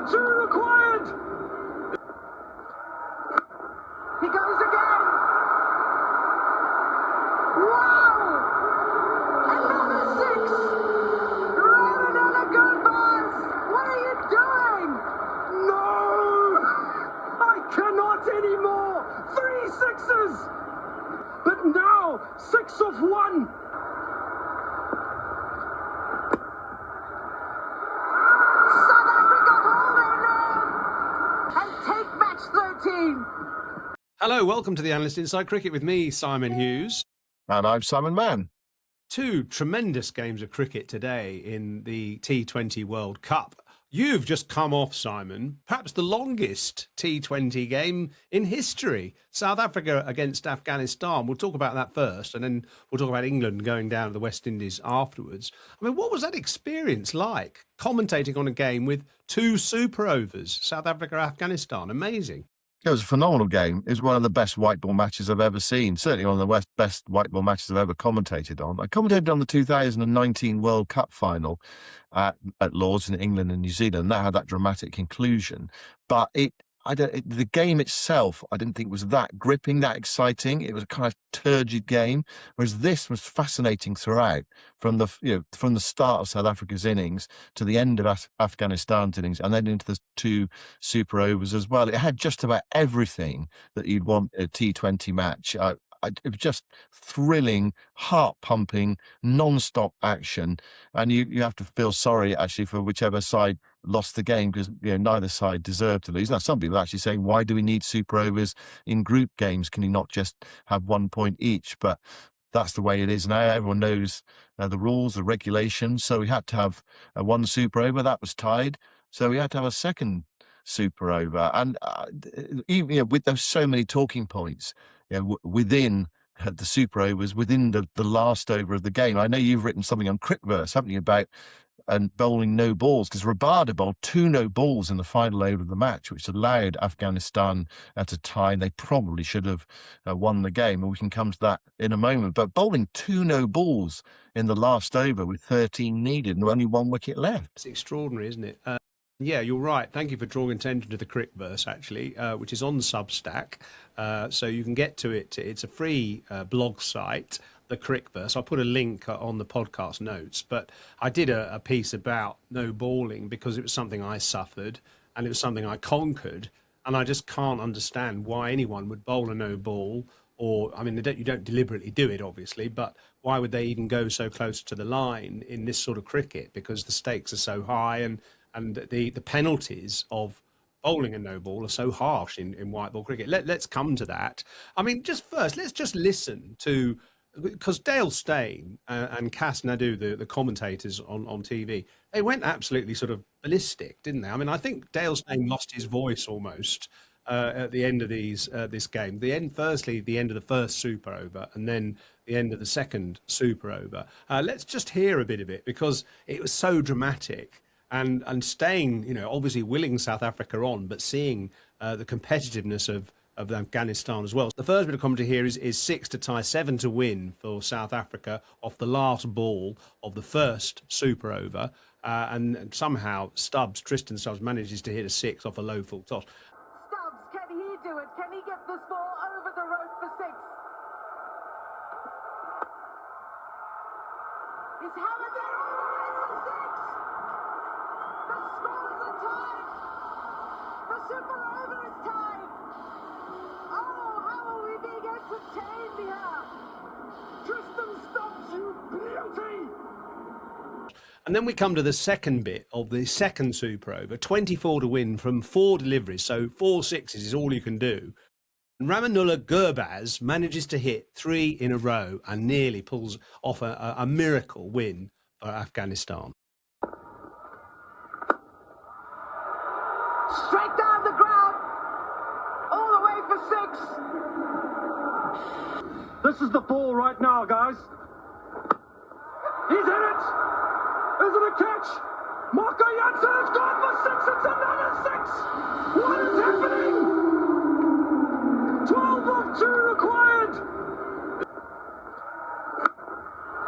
of 2 required. He goes again. Wow! Another 6. Another good pass. What are you doing? No! I cannot anymore. 3 sixes. But now 6 of 1. South Africa hold their nerve and take match 13. Hello, welcome to the Analyst Inside Cricket with me, Simon Hughes. And I'm Simon Mann. 2 tremendous games of cricket today in the T20 World Cup. You've just come off, Simon, perhaps the longest T20 game in history. South Africa against Afghanistan. We'll talk about that first, and then we'll talk about England going down to the West Indies afterwards. I mean, what was that experience like, commentating on a game with 2 super overs, South Africa, Afghanistan? Amazing. It was a phenomenal game. It was one of the best white ball matches I've ever seen. Certainly one of the best white ball matches I've ever commentated on. I commentated on the 2019 World Cup final at Lords in England and New Zealand. That had that dramatic conclusion. But the game itself, I didn't think was that gripping, that exciting. It was a kind of turgid game, whereas this was fascinating throughout, from the start of South Africa's innings to the end of Afghanistan's innings, and then into the 2 super overs as well. It had just about everything that you'd want a T20 match. It was just thrilling, heart-pumping, non-stop action, and you have to feel sorry actually for whichever side lost the game, because neither side deserved to lose. Now, some people are actually saying, why do we need super overs in group games? Can you not just have 1 point each? But that's the way it is now. Everyone knows the rules, the regulations. So we had to have 1 super over. That was tied. So we had to have a second super over. And even with those so many talking points within the super overs, within the last over of the game. I know you've written something on Crickverse, haven't you, about bowling no balls, because Rabada bowled 2 no balls in the final over of the match, which allowed Afghanistan at a tie. They probably should have won the game, and we can come to that in a moment. But bowling 2 no balls in the last over with 13 needed and only 1 wicket left. It's extraordinary, isn't it? Yeah, you're right. Thank you for drawing attention to the Crickverse, actually, which is on Substack. So you can get to it. It's a free blog site, the Crickverse. I'll put a link on the podcast notes. But I did a piece about no balling because it was something I suffered and it was something I conquered. And I just can't understand why anyone would bowl a no ball. Or, I mean, you don't deliberately do it, obviously, but why would they even go so close to the line in this sort of cricket? Because the stakes are so high and the penalties of bowling a no ball are so harsh in white ball cricket. Let's come to that. I mean, just first, let's just listen to, because Dale Steyn and Cas Nadu, the commentators on TV, they went absolutely sort of ballistic, didn't they? I mean, I think Dale Steyn lost his voice almost at the end of this game. Firstly, the end of the first super over, and then the end of the second super over. Let's just hear a bit of it, because it was so dramatic. And staying, obviously willing South Africa on, but seeing the competitiveness of Afghanistan as well. The first bit of commentary here is 6 to tie, 7 to win for South Africa off the last ball of the first super over. And somehow Tristan Stubbs manages to hit a 6 off a low full toss. Stubbs, can he do it? Can he get this ball over the rope for 6? Is Howard there all the way for 6? The scores are tied. The super over is tied. Oh, how are we being entertained here? Tristan Stubbs, you beauty! And then we come to the second bit of the second super over, 24 to win from 4 deliveries. So 4 sixes is all you can do. And Ramanullah Gurbaz manages to hit 3 in a row and nearly pulls off a miracle win for Afghanistan. Straight down the ground, all the way for 6. This is the ball right now, guys. He's in it. Is it a catch? Marco Jansen has gone for 6. It's another 6. What is happening? 12 of 2 required.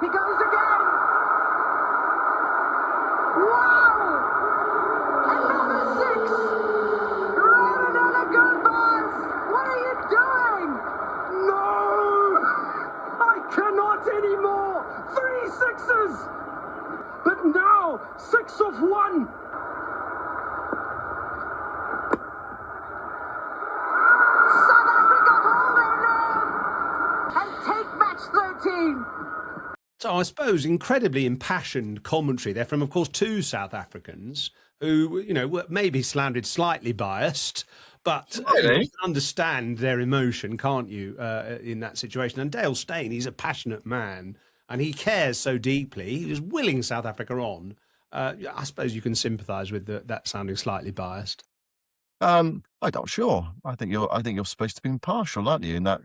He goes again. Wow! Another 6. I suppose, incredibly impassioned commentary there from, of course, two South Africans who, were maybe slandered, slightly biased, but you Really? can understand their emotion, can't you, in that situation? And Dale Steyn, he's a passionate man, and he cares so deeply. He was willing South Africa on. I suppose you can sympathise with that sounding slightly biased. I'm not sure. I think you're supposed to be impartial, aren't you, in that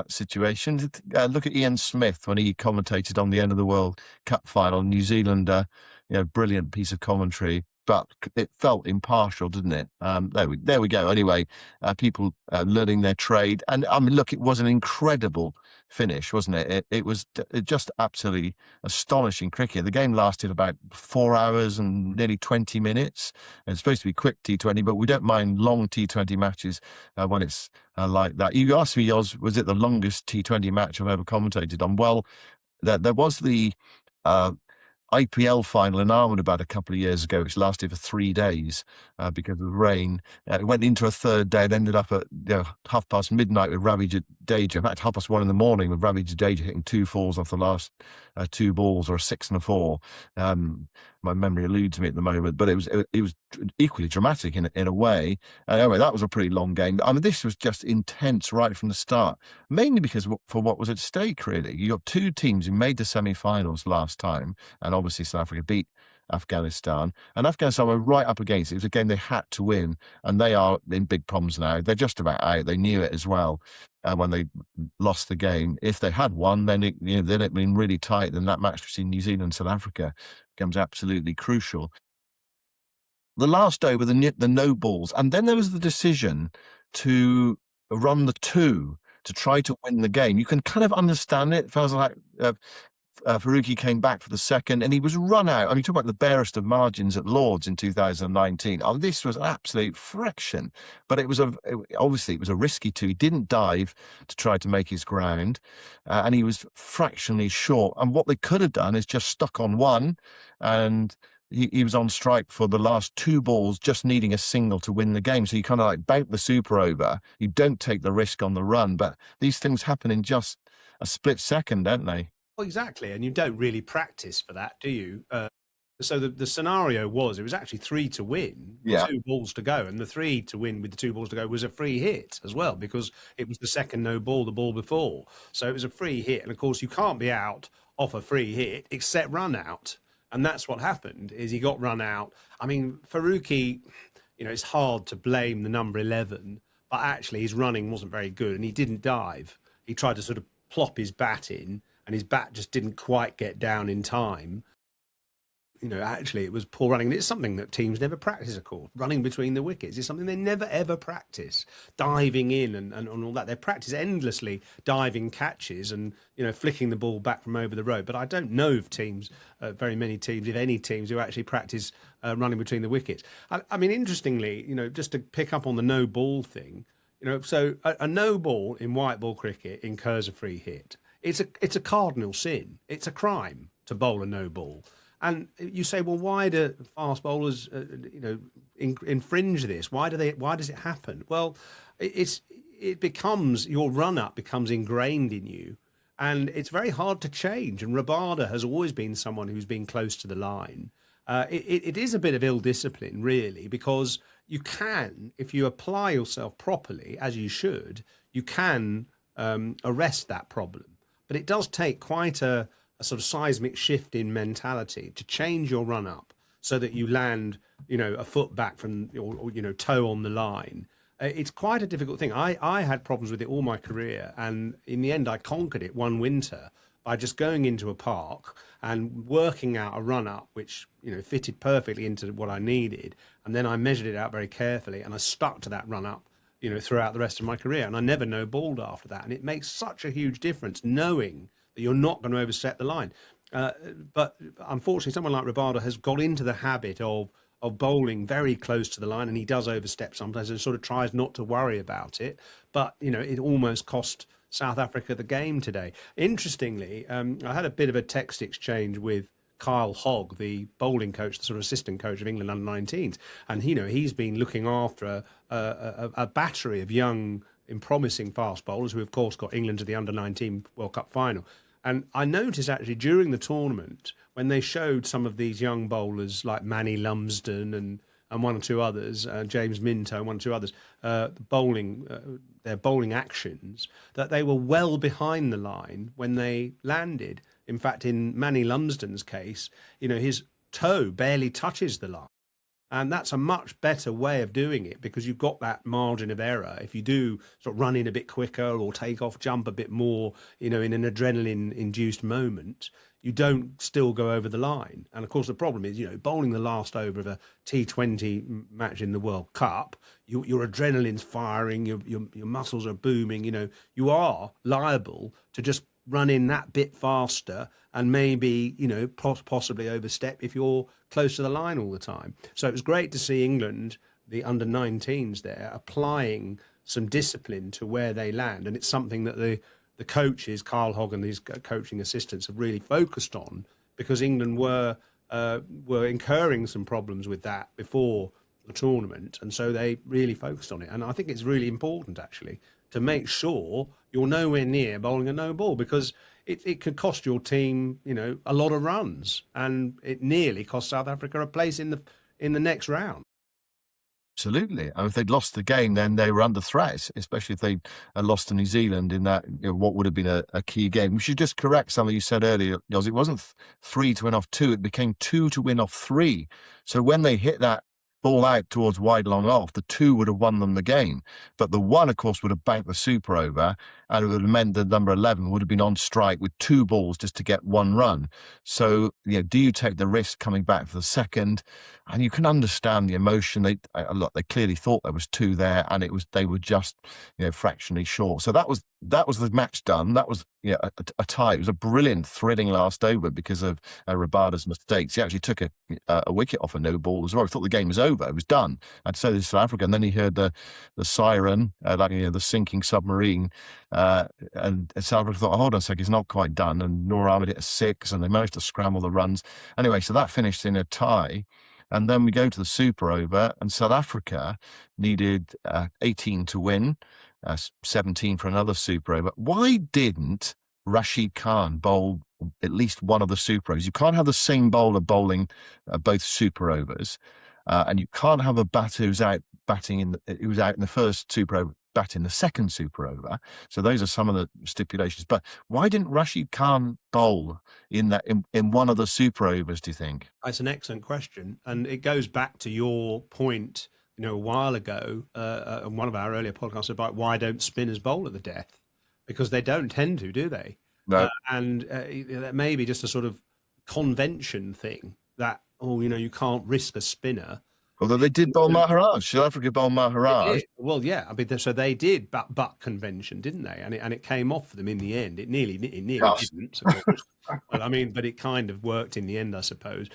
situation? Look at Ian Smith when he commentated on the end of the World Cup final. New Zealand, brilliant piece of commentary, but it felt impartial, didn't it? There we go. Anyway, people learning their trade, and I mean, look, it was an incredible finish, wasn't it? It was just absolutely astonishing cricket. The game lasted about 4 hours and nearly 20 minutes. It's supposed to be quick T20, but we don't mind long T20 matches when it's like that. You asked me, Oz, was it the longest T20 match I've ever commentated on? Well, there was the IPL final in Ahmedabad a couple of years ago, which lasted for 3 days because of rain. It went into a third day. It ended up at midnight with Ravi Jadeja. In fact, 1:30 in the morning with Ravi Jadeja hitting 2 fours off the last 2 balls, or a 6 and a 4. My memory eludes me at the moment, but it was equally dramatic in a way. Anyway, that was a pretty long game. I mean, this was just intense right from the start, mainly because for what was at stake, really. You got two teams who made the semi-finals last time, and obviously South Africa beat Afghanistan, and Afghanistan were right up against it. It was a game they had to win, and they are in big problems now. They're just about out. They knew it as well when they lost the game. If they had won, then then it'd been really tight. Then that match between New Zealand and South Africa becomes absolutely crucial. The last over, the no balls, and then there was the decision to run the 2 to try to win the game. You can kind of understand it. It feels like Faruqi came back for the second, and he was run out. I mean, talk about the barest of margins at Lords in 2019. Oh, this was an absolute friction, but obviously it was a risky 2. He didn't dive to try to make his ground, and he was fractionally short. And what they could have done is just stuck on 1, and he was on strike for the last 2 balls, just needing a single to win the game. So you kind of like bank the super over. You don't take the risk on the run, but these things happen in just a split second, don't they? Well, exactly, and you don't really practice for that, do you? So the scenario was, it was actually 3 to win, Yeah. 2 balls to go, and the 3 to win with the 2 balls to go was a free hit as well, because it was the second no ball, the ball before. So it was a free hit, and of course you can't be out off a free hit except run out, and that's what happened. Is he got run out? I mean, Faruqi, it's hard to blame the number 11, but actually his running wasn't very good, and he didn't dive. He tried to sort of plop his bat in, and his bat just didn't quite get down in time. Actually, it was poor running. And it's something that teams never practice, of course. Running between the wickets is something they never, ever practice. Diving in and all that. They practice endlessly diving catches and, flicking the ball back from over the road. But I don't know of teams, very many teams, if any teams, who actually practice running between the wickets. I mean, interestingly, just to pick up on the no ball thing, so a no ball in white ball cricket incurs a free hit. It's a cardinal sin. It's a crime to bowl a no ball. And you say, well, why do fast bowlers, infringe this? Why does it happen? Well, it becomes, your run up becomes ingrained in you, and it's very hard to change. And Rabada has always been someone who's been close to the line. It is a bit of ill discipline, really, because you can, if you apply yourself properly, as you should, you can arrest that problem. But it does take quite a sort of seismic shift in mentality to change your run up so that you land, a foot back from, or toe on the line. It's quite a difficult thing. I had problems with it all my career, and in the end I conquered it one winter by just going into a park and working out a run up which fitted perfectly into what I needed, and then I measured it out very carefully, and I stuck to that run up throughout the rest of my career, and I never no balled after that. And it makes such a huge difference knowing that you're not going to overstep the line. But unfortunately, someone like Rabada has got into the habit of bowling very close to the line, and he does overstep sometimes and sort of tries not to worry about it. But, it almost cost South Africa the game today. Interestingly, I had a bit of a text exchange with Kyle Hogg, the bowling coach, the sort of assistant coach of England under-19s. And, he's been looking after a battery of young and promising fast bowlers who, of course, got England to the under-19 World Cup final. And I noticed actually during the tournament when they showed some of these young bowlers like Manny Lumsden and one or two others, James Minto, and one or two others, bowling their bowling actions, that they were well behind the line when they landed. In fact, in Manny Lumsden's case, his toe barely touches the line. And that's a much better way of doing it because you've got that margin of error. If you do sort of run in a bit quicker or take off jump a bit more, in an adrenaline-induced moment, you don't still go over the line. And of course, the problem is, bowling the last over of a T20 match in the World Cup, your adrenaline's firing, your muscles are booming. You are liable to just run in that bit faster and maybe, possibly overstep if you're close to the line all the time. So it was great to see England, the under-19s there, applying some discipline to where they land. And it's something that the coaches, Carl Hogg and these coaching assistants, have really focused on because England were incurring some problems with that before the tournament. And so they really focused on it. And I think it's really important, actually, to make sure you're nowhere near bowling a no ball because it could cost your team, a lot of runs, and it nearly cost South Africa a place in the next round. Absolutely. And if they'd lost the game, then they were under threat, especially if they lost to New Zealand in that, what would have been a key game. We should just correct something you said earlier, Yoz. It wasn't 3 to win off 2. It became 2 to win off 3. So when they hit that ball out towards wide long off, the 2 would have won them the game. But the 1, of course, would have banked the super over, and it would have meant that number 11 would have been on strike with 2 balls just to get 1 run. So, do you take the risk coming back for the second? And you can understand the emotion. They clearly thought there was 2 there, and they were just, fractionally short. So that was the match done. That was a tie. It was a brilliant, thrilling last over because of Rabada's mistakes. He actually took a wicket off a no ball as well. I thought the game was over. It was done. And so did South Africa. And then he heard the siren, the sinking submarine. And South Africa thought, hold on a second, it's not quite done. And Noor Ahmed hit a 6, and they managed to scramble the runs. Anyway, so that finished in a tie. And then we go to the super over, and South Africa needed 18 to win, 17 for another super over. Why didn't Rashid Khan bowl at least one of the super overs? You can't have the same bowler bowling both super overs, and you can't have a batter who's out batting who was out in the first super over, bat in the second super over. So those are some of the stipulations. But why didn't Rashid Khan bowl in one of the super overs, do you think? It's an excellent question. And it goes back to your point, a while ago, on one of our earlier podcasts about why don't spinners bowl at the death? Because they don't tend to, do they? No. And that may be just a sort of convention thing that, you can't risk a spinner. Although they did bowl Maharaj, South Africa bowled Maharaj. Well, yeah, so they did buck convention, didn't they? And it came off for them in the end. It nearly didn't. But it kind of worked in the end, I suppose.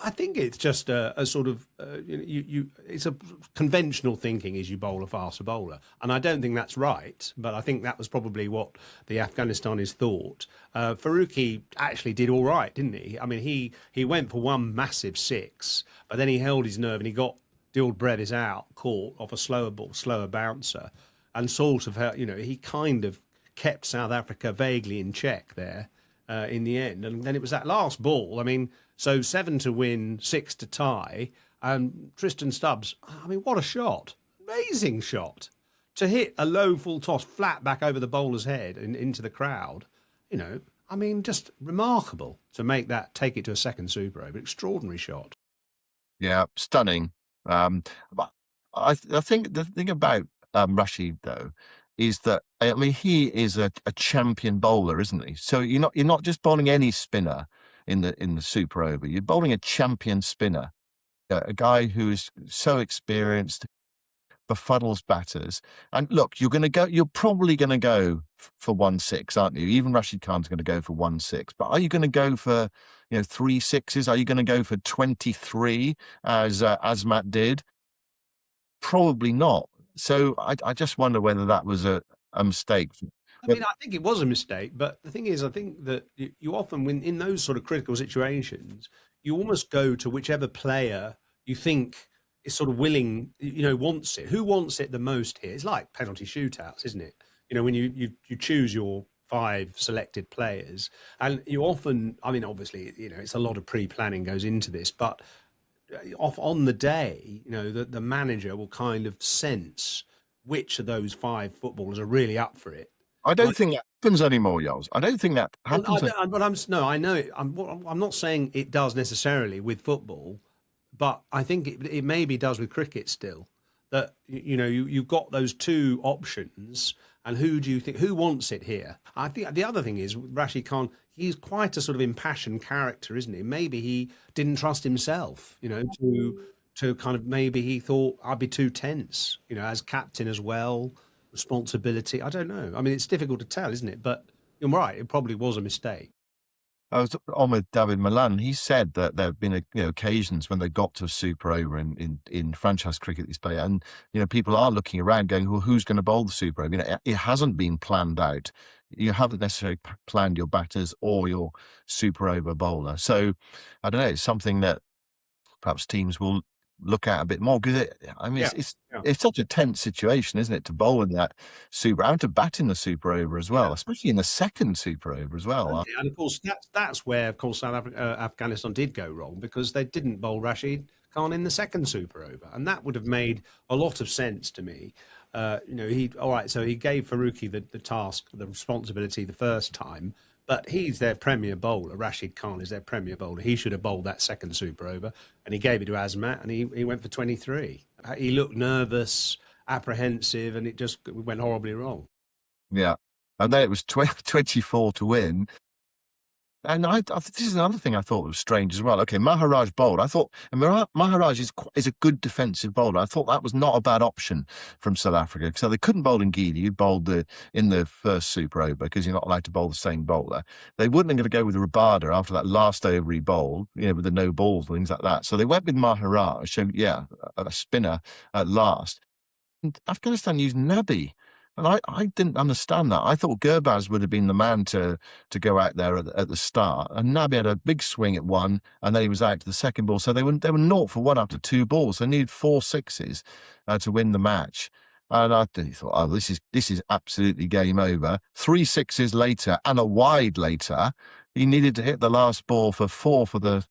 I think it's just a sort of it's a conventional thinking is you bowl a faster bowler, and I don't think that's right. But I think that was probably what the Afghanistanis thought. Faruqi actually did all right, didn't he? I mean, he went for one massive 6, but then he held his nerve and he got Dild Brevis out, caught off a slower ball, slower bouncer, and sort of he kind of kept South Africa vaguely in check there in the end. And then it was that last ball. I mean, so 7 to win, 6 to tie, and Tristan Stubbs. I mean, what a shot! Amazing shot to hit a low full toss flat back over the bowler's head and into the crowd. I mean, just remarkable to make that, take it to a second super over. Extraordinary shot. Yeah, stunning. But I think the thing about Rashid though is that he is a champion bowler, isn't he? So you're not just bowling any spinner in the super over. You're bowling a champion spinner, a guy who is so experienced, befuddles batters. And look, you're probably going to go for 1-6, aren't you? Even Rashid Khan's going to go for 1-6. But are you going to go for 3 6s? Are you going to go for 23 as Azmat did? Probably not. So I just wonder whether that was a mistake. I mean, I think it was a mistake, but the thing is, I think that you often, when in those sort of critical situations, you almost go to whichever player you think is sort of willing, wants it. Who wants it the most here? It's like penalty shootouts, isn't it? When you choose your 5 selected players, and you often, I mean, obviously, it's a lot of pre-planning goes into this, but off on the day, the manager will kind of sense which of those 5 footballers are really up for it. I don't think that happens anymore, Yoz. I don't think that Well, happens. I know it. I'm not saying it does necessarily with football, but I think it maybe does with cricket still. That you've got those 2 options, and who do you think who wants it here? I think the other thing is Rashid Khan. He's quite a sort of impassioned character, isn't he? Maybe he didn't trust himself, to kind of, maybe he thought I'd be too tense, as captain as well, responsibility. I don't know. I mean, it's difficult to tell, isn't it? But you're right. It probably was a mistake. I was on with David Milan. He said that there have been occasions when they got to a super over in franchise cricket this play, and people are looking around, going, "Well, who's going to bowl the super over?" It hasn't been planned out. You haven't necessarily planned your batters or your super over bowler. So I don't know. It's something that perhaps teams will look at a bit more, because it's such a tense situation, isn't it, to bowl in that super and to bat in the super over as well, especially in the second super over as well. And of course, that's where, of course, Afghanistan did go wrong, because they didn't bowl Rashid Khan in the second super over, and that would have made a lot of sense to me. So he gave Faruqi the task, the responsibility the first time. But he's their premier bowler. Rashid Khan is their premier bowler. He should have bowled that second super over, and he gave it to Azmat, and he went for 23. He looked nervous, apprehensive, and it just went horribly wrong. Yeah. And then it was 24 to win. And this is another thing I thought was strange as well. Okay, Maharaj bowled. I thought Maharaj is a good defensive bowler. I thought that was not a bad option from South Africa. So they couldn't bowl in Ngidi. You bowled in the first super over, because you're not allowed to bowl the same bowler. They weren't going to go with Rabada after that last over he bowled, with the no balls and things like that. So they went with Maharaj. So a spinner at last. And Afghanistan used Nabi. And I didn't understand that. I thought Gurbaz would have been the man to go out there at the start. And Nabi had a big swing at 1, and then he was out to the second ball. So they were 0 for 1 after 2 balls. They needed 4 sixes to win the match. And I thought, oh, this is absolutely game over. 3 sixes later and a wide later, he needed to hit the last ball for 4 for the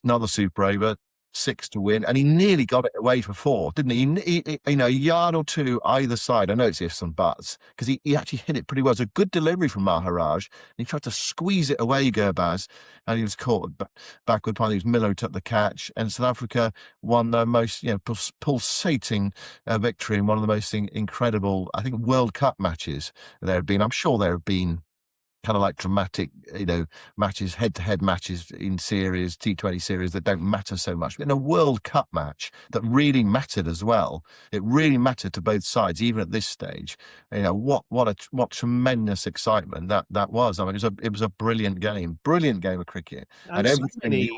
another super over. 6 to win, and he nearly got it away for 4, didn't he? A yard or 2 either side. I know it's ifs and buts, because he actually hit it pretty well. It was a good delivery from Maharaj, and he tried to squeeze it away, Gurbaz, and he was caught backward point. He was Miller who took the catch, and South Africa won the most pulsating victory in one of the most incredible, I think, World Cup matches there have been. I'm sure there have been kind of like dramatic, matches, head-to-head matches in series, T20 series that don't matter so much. But in a World Cup match that really mattered as well, it really mattered to both sides, even at this stage. What tremendous excitement that was. I mean, it was a brilliant game of cricket, and so many,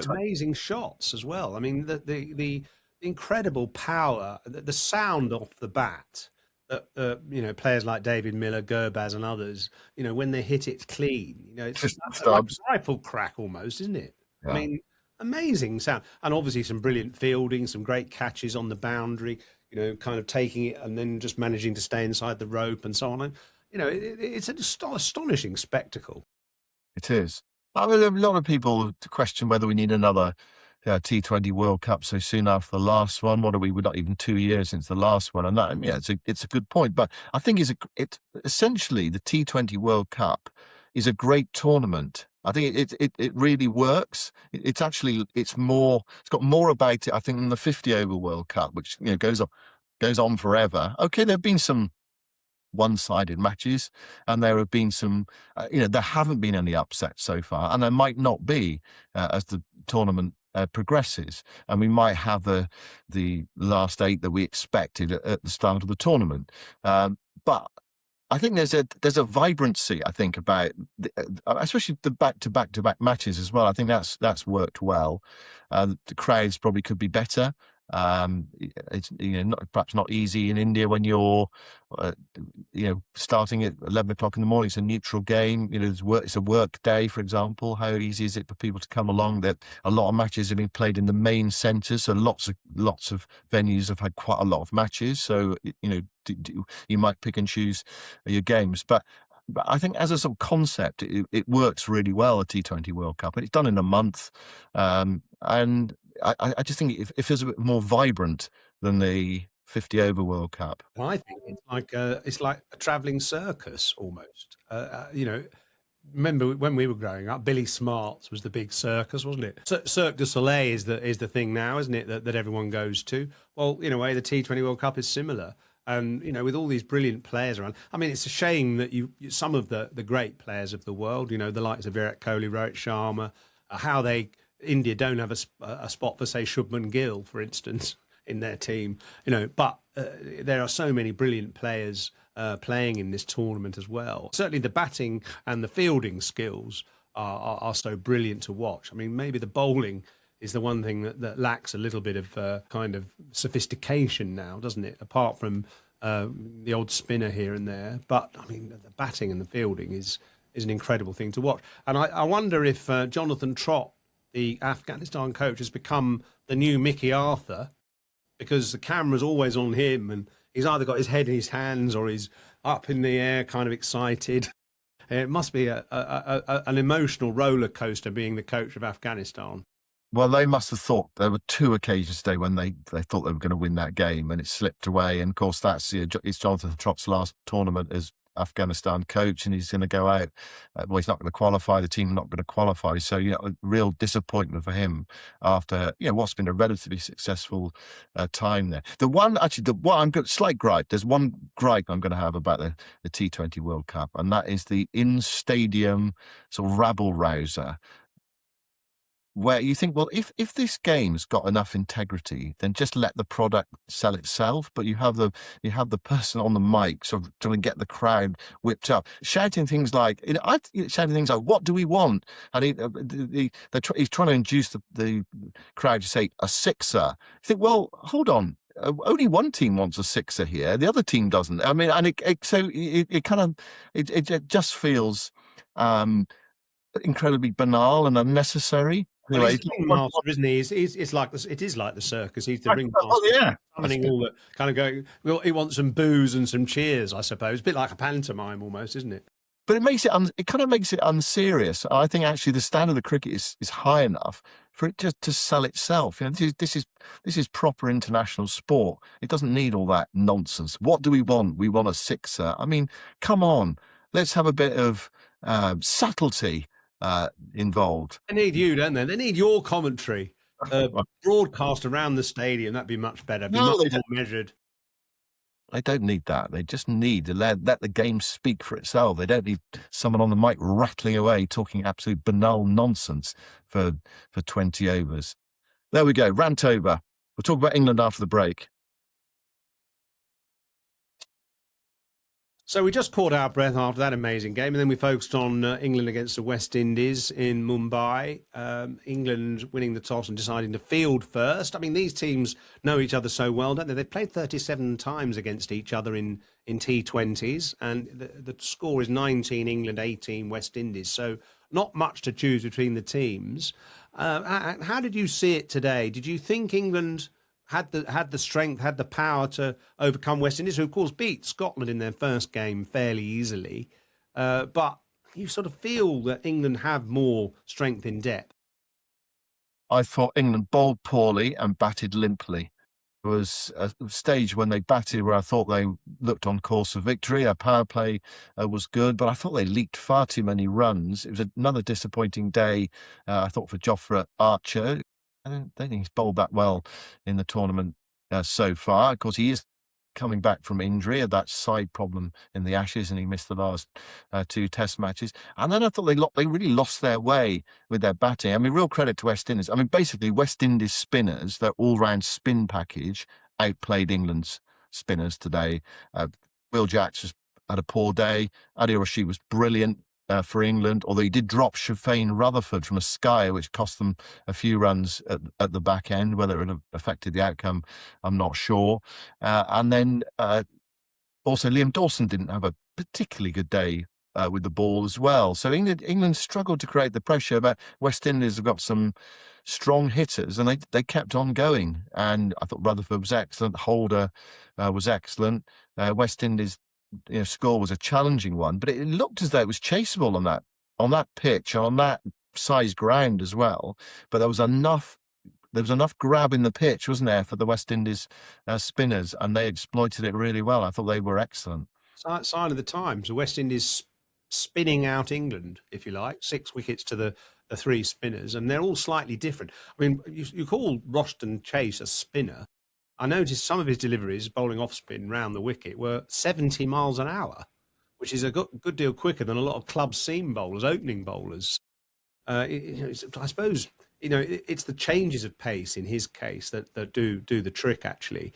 amazing shots as well. I mean, the incredible power, the sound off the bat. Players like David Miller, Gurbaz, and others, when they hit it clean, it's just like a rifle crack almost, isn't it? Yeah. I mean, amazing sound, and obviously some brilliant fielding, some great catches on the boundary, kind of taking it and then just managing to stay inside the rope and so on. And it's an astonishing spectacle. It is. I mean, a lot of people question whether we need another T20 World Cup so soon after the last one. What are we? We're not even 2 years since the last one, and that, it's a good point. But I think it's essentially the T20 World Cup is a great tournament. I think it really works. It's got more about it, I think, than the 50 over World Cup, which goes on forever. Okay, there've been some one-sided matches, and there have been some there haven't been any upsets so far, and there might not be as the tournament progresses, and we might have the last 8 that we expected at the start of the tournament. But I think there's a vibrancy, I think, about especially the back-to-back matches as well. I think that's worked well. The crowds probably could be better. It's perhaps not easy in India when you're starting at 11 o'clock in the morning. It's a neutral game. It's a work day, for example. How easy is it for people to come along? That a lot of matches have been played in the main centres, so lots of venues have had quite a lot of matches. So you might pick and choose your games, but but I think as a sort of concept, it works really well, a T20 World Cup. It's done in a month. And I just think it feels a bit more vibrant than the 50 over World Cup. I think it's like a travelling circus almost. You know, remember when we were growing up, Billy Smarts was the big circus, wasn't it? Cirque du Soleil is the thing now, isn't it? That everyone goes to. Well, in a way, the T20 World Cup is similar. And you know, with all these brilliant players around, I mean, it's a shame that some of the great players of the world, you know, the likes of Virat Kohli, Rohit Sharma, India don't have a spot for, say, Shubman Gill, for instance, in their team, you know, but there are so many brilliant players playing in this tournament as well. Certainly the batting and the fielding skills are so brilliant to watch. I mean, maybe the bowling is the one thing that lacks a little bit of kind of sophistication now, doesn't it? Apart from the odd spinner here and there. But, I mean, the batting and the fielding is an incredible thing to watch. And I wonder if Jonathan Trott, the Afghanistan coach, has become the new Mickey Arthur, because the camera's always on him and he's either got his head in his hands or he's up in the air kind of excited. It must be an emotional roller coaster being the coach of Afghanistan. Well, they must have thought there were two occasions today when they thought they were going to win that game and it slipped away. And of course, it's Jonathan Trott's last tournament as Afghanistan coach, and he's going to go out. Well, he's not going to qualify. The team not going to qualify. So, you know, a real disappointment for him after, you know, what's been a relatively successful time there. Slight gripe. There's one gripe I'm going to have about the T20 World Cup, and that is the in-stadium sort of rabble-rouser, where you think, well, if this game's got enough integrity, then just let the product sell itself. But you have the person on the mic sort of trying to get the crowd whipped up, shouting things like, "What do we want?" And he's trying to induce the crowd to say a sixer. You think, well, hold on. Only one team wants a sixer here. The other team doesn't. I mean, and it just feels incredibly banal and unnecessary. Well, he's the ringmaster, isn't he? It is like the circus. He's the ringmaster. Oh, yeah. Summoning all the kind of going, well, he wants some boos and some cheers, I suppose. A bit like a pantomime almost, isn't it? But it kind of makes it unserious. I think actually the standard of cricket is high enough for it just to sell itself. You know, this is proper international sport. It doesn't need all that nonsense. What do we want? We want a sixer. I mean, come on, let's have a bit of subtlety involved. They need you, don't they? They need your commentary broadcast around the stadium. That'd be much better. Much more measured. They don't need that. They just need to let the game speak for itself. They don't need someone on the mic rattling away, talking absolute banal nonsense for 20 overs. There we go. Rant over. We'll talk about England after the break. So we just caught our breath after that amazing game, and then we focused on England against the West Indies in Mumbai. England winning the toss and deciding to field first. I mean, these teams know each other so well, don't they? They've played 37 times against each other in T20s, and the score is 19 England, 18 West Indies. So not much to choose between the teams. How did you see it today? Did you think England had the strength, had the power to overcome West Indies, who of course beat Scotland in their first game fairly easily? But you sort of feel that England have more strength in depth. I thought England bowled poorly and batted limply. There was a stage when they batted where I thought they looked on course for victory. Our power play was good, but I thought they leaked far too many runs. It was another disappointing day, I thought, for Jofra Archer. I don't think he's bowled that well in the tournament so far. Of course, he is coming back from injury, that side problem in the Ashes, and he missed the last two Test matches. And then I thought they really lost their way with their batting. I mean, real credit to West Indies. I mean, basically, West Indies spinners, their all-round spin package, outplayed England's spinners today. Will Jacks had a poor day. Adil Rashid was brilliant for England, although he did drop Shafane Rutherford from a sky, which cost them a few runs at the back end. Whether it affected the outcome, I'm not sure. And then also Liam Dawson didn't have a particularly good day with the ball as well. So England struggled to create the pressure, but West Indies have got some strong hitters, and they kept on going. And I thought Rutherford was excellent. Holder was excellent. West Indies score was a challenging one, but it looked as though it was chaseable on that pitch, on that size ground as well. But there was enough grab in the pitch, wasn't there, for the West Indies spinners, and they exploited it really well. I thought they were excellent. Sign of the times. The West Indies spinning out England, if you like, 6 wickets to the 3 spinners, and they're all slightly different. I mean, you call Roston Chase a spinner. I noticed some of his deliveries, bowling off spin round the wicket, were 70 miles an hour, which is a good deal quicker than a lot of club seam bowlers, opening bowlers. I suppose it's the changes of pace in his case that do the trick. Actually,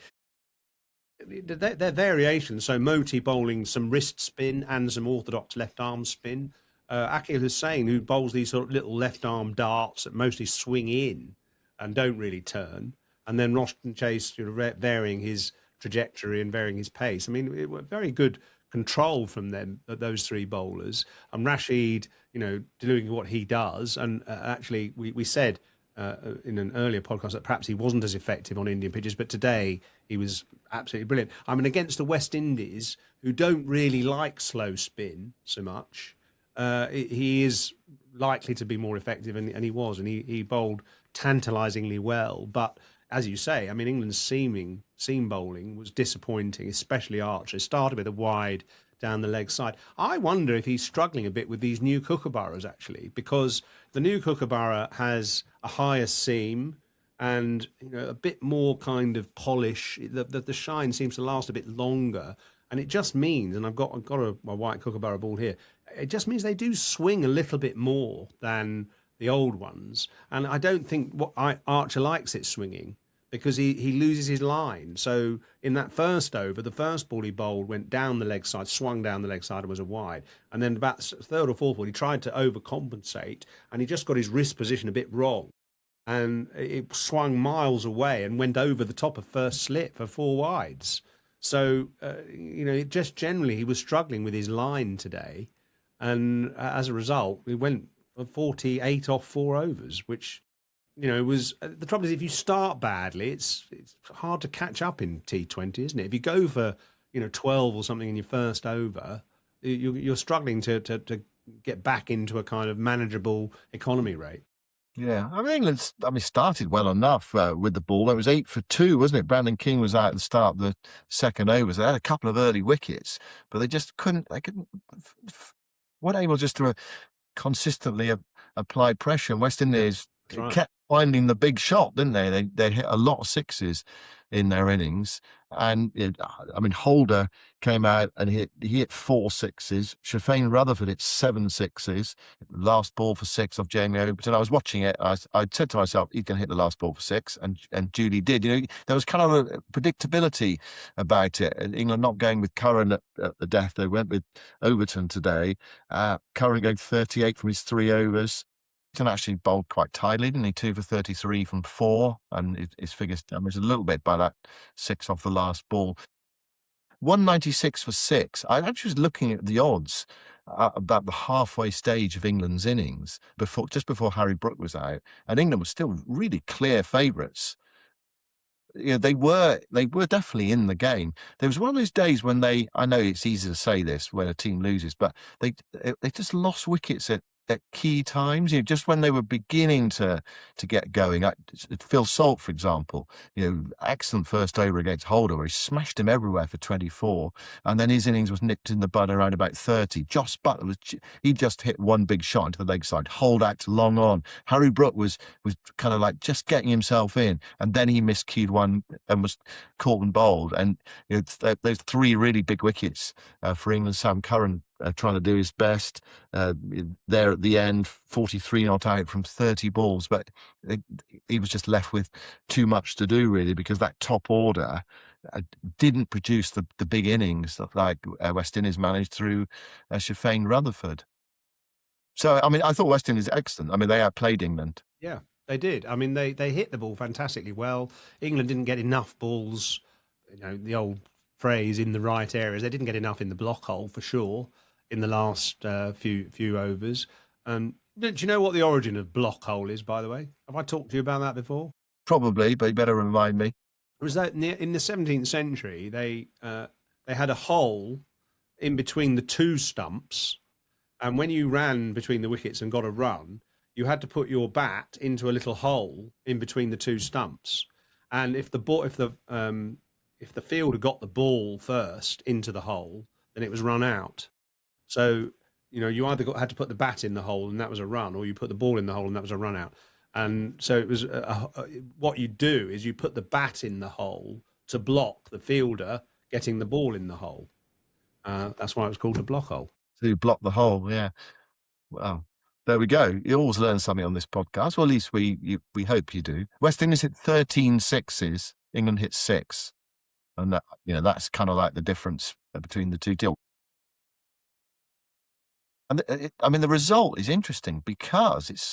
they're variations. So Moti bowling some wrist spin and some orthodox left arm spin. Akhil Hussain, who bowls these sort of little left arm darts that mostly swing in and don't really turn, and then Roston Chase varying his trajectory and varying his pace. I mean, it was very good control from them, those 3 bowlers, and Rashid, doing what he does. And actually, we said in an earlier podcast that perhaps he wasn't as effective on Indian pitches, but today he was absolutely brilliant. I mean, against the West Indies, who don't really like slow spin so much, he is likely to be more effective, and he was, and he bowled tantalisingly well. But as you say, I mean, England's seam bowling was disappointing, especially Archer. It started with a wide down the leg side. I wonder if he's struggling a bit with these new kookaburras, actually, because the new kookaburra has a higher seam and a bit more kind of polish. The shine seems to last a bit longer, and it just means, and I've got a white kookaburra ball here, it just means they do swing a little bit more than the old ones. And I don't think Archer likes it swinging, because he loses his line. So in that first over, the first ball he bowled went down the leg side, swung down the leg side and was a wide. And then about third or fourth ball, he tried to overcompensate, and he just got his wrist position a bit wrong. And it swung miles away and went over the top of first slip for 4 wides. So, just generally he was struggling with his line today. And as a result, we went 48 off 4 overs, which was the trouble is, if you start badly, it's hard to catch up in T20, isn't it? If you go for 12 or something in your first over, you're struggling to get back into a kind of manageable economy rate. Yeah, I mean, England started well enough with the ball. It was 8 for 2, wasn't it? Brandon King was out at the start of the second overs. They had a couple of early wickets, but they just weren't able just to consistently apply pressure. And West Indies kept finding the big shot, didn't they? They hit a lot of 6s in their innings. And Holder came out and he hit 4 6s. Shafane Rutherford hit 7 6s. Last ball for 6 off Jamie Overton. I was watching it. I said to myself, he's going to hit the last ball for 6, and Julie did. There was kind of a predictability about it. England not going with Curran at the death. They went with Overton today. Curran going 38 from his 3 overs. And actually bowled quite tidily, didn't he? 2 for 33 from 4, and his figures damaged a little bit by that 6 off the last ball. 196 for 6. I actually was looking at the odds about the halfway stage of England's innings just before Harry Brook was out, and England was still really clear favourites. They were definitely in the game. There was one of those days when I know it's easy to say this when a team loses, but they just lost wickets at key times, just when they were beginning to get going. Phil Salt, for example, excellent first over against Holder, where he smashed him everywhere for 24, and then his innings was nipped in the bud around about 30. Jos Buttler he just hit one big shot into the leg side. Holdouts long on. Harry Brook was kind of like just getting himself in, and then he miscued one and was caught and bowled. And those 3 really big wickets for England. Sam Curran trying to do his best there at the end, 43 not out from 30 balls, but he was just left with too much to do, really, because that top order didn't produce the big innings that West Indies managed through Shafane Rutherford. So, I thought West Indies excellent. They outplayed England. Yeah, they did. They hit the ball fantastically well. England didn't get enough balls, the old phrase, in the right areas. They didn't get enough in the block hole, for sure, in the last few overs. Do you know what the origin of block hole is, by the way? Have I talked to you about that before? Probably, but you better remind me. It was that in the 17th century, they had a hole in between the two stumps, and when you ran between the wickets and got a run, you had to put your bat into a little hole in between the two stumps. And if the fielder got the ball first into the hole, then it was run out. So you either had to put the bat in the hole and that was a run, or you put the ball in the hole and that was a run out. And so it was what you do is you put the bat in the hole to block the fielder getting the ball in the hole. That's why it was called a block hole. So you block the hole, yeah. Well, there we go. You always learn something on this podcast. Well, at least we hope you do. West Indies hit 13 sixes. England hit 6. And that's kind of like the difference between the two teams. And the result is interesting because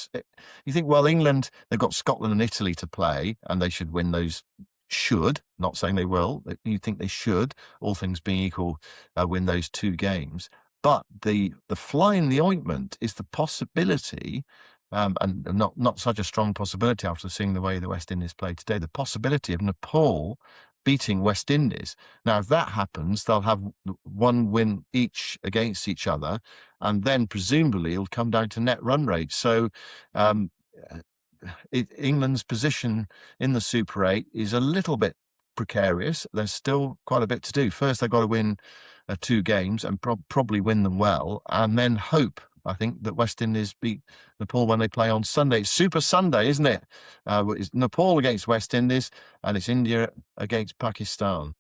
you think, well, England, they've got Scotland and Italy to play, and they should win those. Not saying they will. You think they should, all things being equal, win those 2 games. But the fly in the ointment is the possibility, and not such a strong possibility after seeing the way the West Indies played today, the possibility of Nepal beating West Indies. Now, if that happens, they'll have 1 win each against each other, and then presumably it'll come down to net run rate. So England's position in the Super 8 is a little bit precarious. There's still quite a bit to do. First, they've got to win 2 games and probably win them well, and then hope, I think, that West Indies beat Nepal when they play on Sunday. It's Super Sunday, isn't it? It's Nepal against West Indies, and it's India against Pakistan.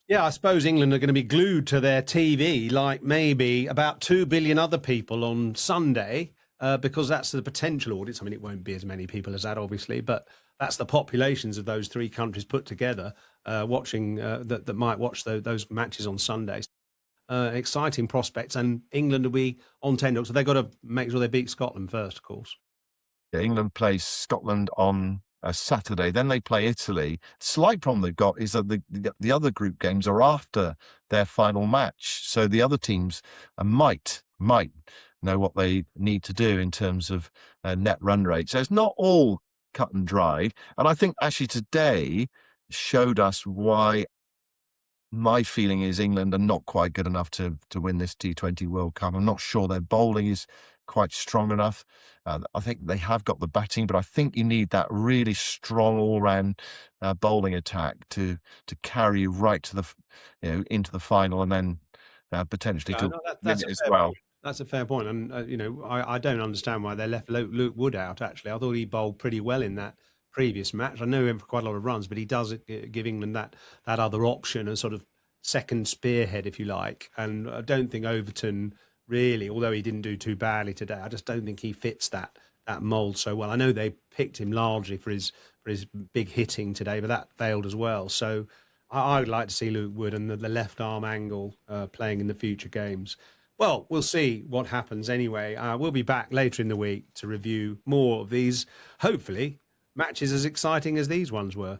Yeah, I suppose England are going to be glued to their TV like maybe about 2 billion other people on Sunday, because that's the potential audience. I mean, it won't be as many people as that, obviously, but that's the populations of those 3 countries put together watching that might watch those matches on Sundays. Exciting prospects, and England will be on 10. So they've got to make sure they beat Scotland first, of course. Yeah, England plays Scotland on Saturday, then they play Italy. Slight problem they've got is that the other group games are after their final match, so the other teams might know what they need to do in terms of net run rate. So it's not all cut and dried, and I think actually today showed us why my feeling is England are not quite good enough to win this T20 World Cup. I'm not sure their bowling is quite strong enough. I think they have got the batting, but I think you need that really strong all-round bowling attack to carry you right to the into the final, and then potentially to win it as well. That's a fair point, and I don't understand why they left Luke Wood out. Actually, I thought he bowled pretty well in that previous match. I know him for quite a lot of runs, but he does give England that other option, a sort of second spearhead, if you like. And I don't think Overton really, although he didn't do too badly today, I just don't think he fits that mould so well. I know they picked him largely for his big hitting today, but that failed as well. So I'd like to see Luke Wood and the left arm angle playing in the future games. Well, we'll see what happens anyway. We'll be back later in the week to review more of these, hopefully, matches as exciting as these ones were.